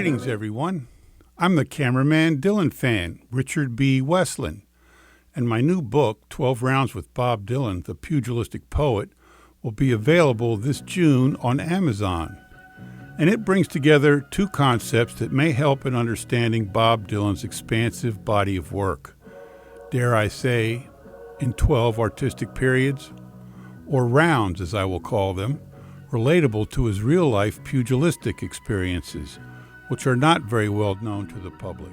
Greetings, everyone. I'm the cameraman Dylan Richard B. Westlein, and my new book, 12 Rounds with Bob Dylan, the Pugilistic Poet, will be available this June on Amazon. And it brings together two concepts that may help in understanding Bob Dylan's expansive body of work. Dare I say, in 12 artistic periods, or rounds as I will call them, relatable to his real-life pugilistic experiences, which are not very well known to the public.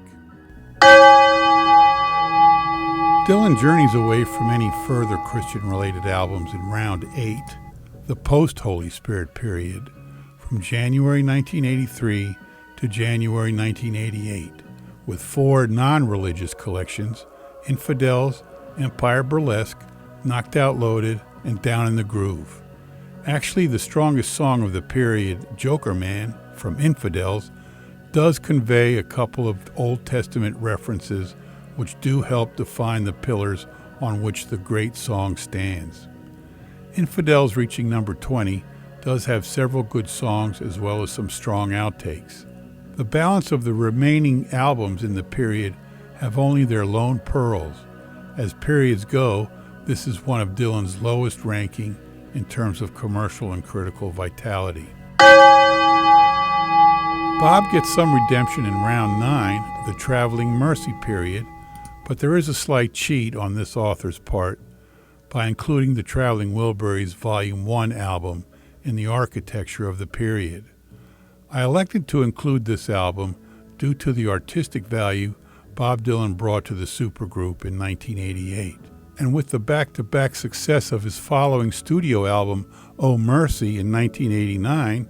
Dylan journeys away from any further Christian-related albums in round 8, the post-Holy Spirit period, from January 1983 to January 1988, with 4 non-religious collections: Infidels, Empire Burlesque, Knocked Out Loaded, and Down in the Groove. Actually, the strongest song of the period, Joker Man, from Infidels, does convey a couple of Old Testament references which do help define the pillars on which the great song stands. Infidels, reaching number 20, does have several good songs as well as some strong outtakes. The balance of the remaining albums in the period have only their lone pearls. As periods go, this is one of Dylan's lowest ranking in terms of commercial and critical vitality. Bob gets some redemption in round 9, the Traveling Mercy period, but there is a slight cheat on this author's part by including the Traveling Wilburys Volume 1 album in the architecture of the period. I elected to include this album due to the artistic value Bob Dylan brought to the supergroup in 1988. And with the back-to-back success of his following studio album, Oh Mercy, in 1989,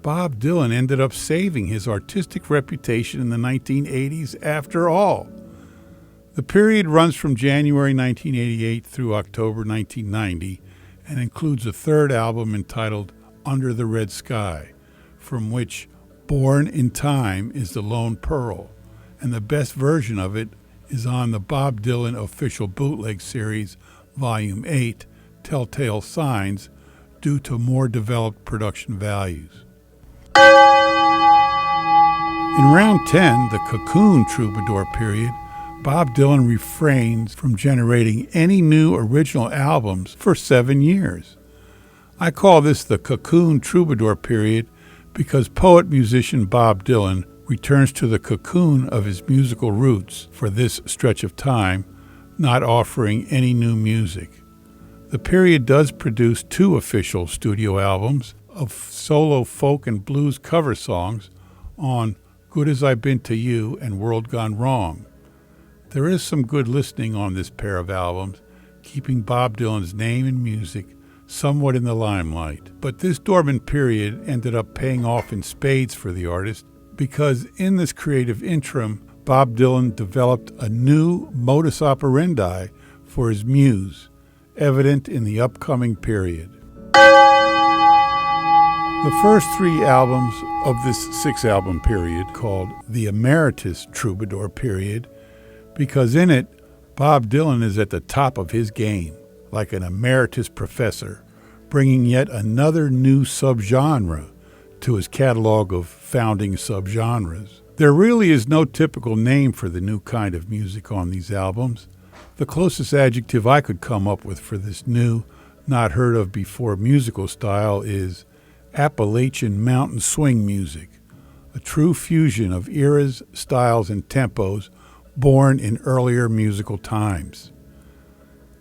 Bob Dylan ended up saving his artistic reputation in the 1980s after all. The period runs from January 1988 through October 1990 and includes a third album entitled Under the Red Sky, from which Born in Time is the lone pearl, and the best version of it is on the Bob Dylan Official Bootleg Series, Volume 8, Telltale Signs, due to more developed production values. In round 10, the Cocoon Troubadour period, Bob Dylan refrains from generating any new original albums for 7 years. I call this the Cocoon Troubadour period because poet-musician Bob Dylan returns to the cocoon of his musical roots for this stretch of time, not offering any new music. The period does produce 2 official studio albums of solo folk and blues cover songs on Good As I've Been to You and World Gone Wrong. There is some good listening on this pair of albums, keeping Bob Dylan's name and music somewhat in the limelight. But this dormant period ended up paying off in spades for the artist because in this creative interim, Bob Dylan developed a new modus operandi for his muse, evident in the upcoming period. The first 3 albums of this 6-album period, called the Emeritus Troubadour period, because in it, Bob Dylan is at the top of his game, like an emeritus professor, bringing yet another new subgenre to his catalog of founding subgenres. There really is no typical name for the new kind of music on these albums. The closest adjective I could come up with for this new, not heard of before musical style is Appalachian mountain swing music, a true fusion of eras, styles, and tempos born in earlier musical times.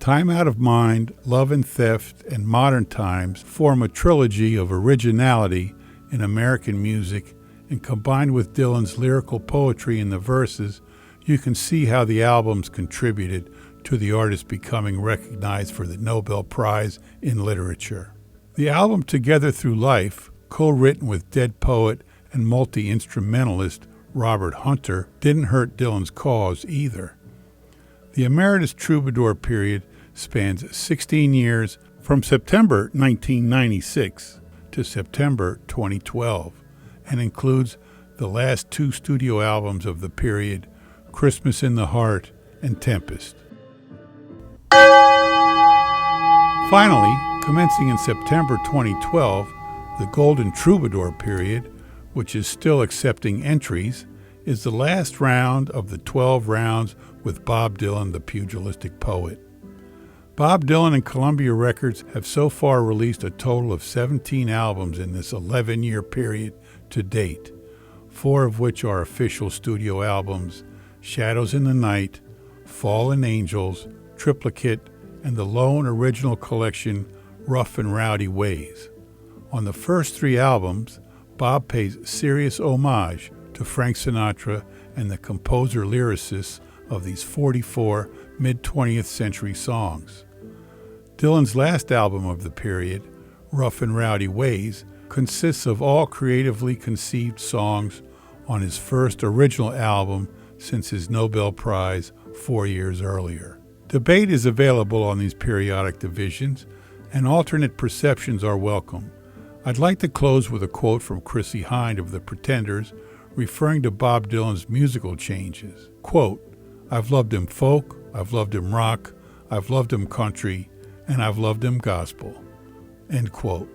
Time Out of Mind, Love and Theft, and Modern Times form a trilogy of originality in American music, and combined with Dylan's lyrical poetry in the verses, you can see how the albums contributed to the artist becoming recognized for the Nobel Prize in Literature. The album Together Through Life, co-written with dead poet and multi-instrumentalist Robert Hunter, didn't hurt Dylan's cause either. The Emeritus Troubadour period spans 16 years from September 1996 to September 2012 and includes the last 2 studio albums of the period, Christmas in the Heart and Tempest. Finally, commencing in September 2012, the Golden Troubadour period, which is still accepting entries, is the last round of the 12 rounds with Bob Dylan, the Pugilistic Poet. Bob Dylan and Columbia Records have so far released a total of 17 albums in this 11-year period to date, 4 of which are official studio albums: Shadows in the Night, Fallen Angels, Triplicate, and the lone original collection, Rough and Rowdy Ways. On the first 3 albums, Bob pays serious homage to Frank Sinatra and the composer-lyricists of these 44 mid-20th century songs. Dylan's last album of the period, Rough and Rowdy Ways, consists of all creatively conceived songs on his first original album since his Nobel Prize 4 years earlier. Debate is available on these periodic divisions, and alternate perceptions are welcome. I'd like to close with a quote from Chrissie Hynde of The Pretenders, referring to Bob Dylan's musical changes. Quote, "I've loved him folk, I've loved him rock, I've loved him country, and I've loved him gospel." End quote.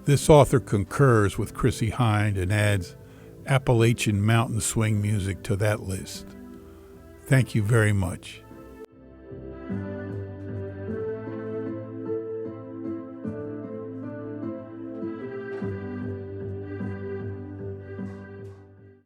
This author concurs with Chrissie Hynde and adds Appalachian mountain swing music to that list. Thank you very much.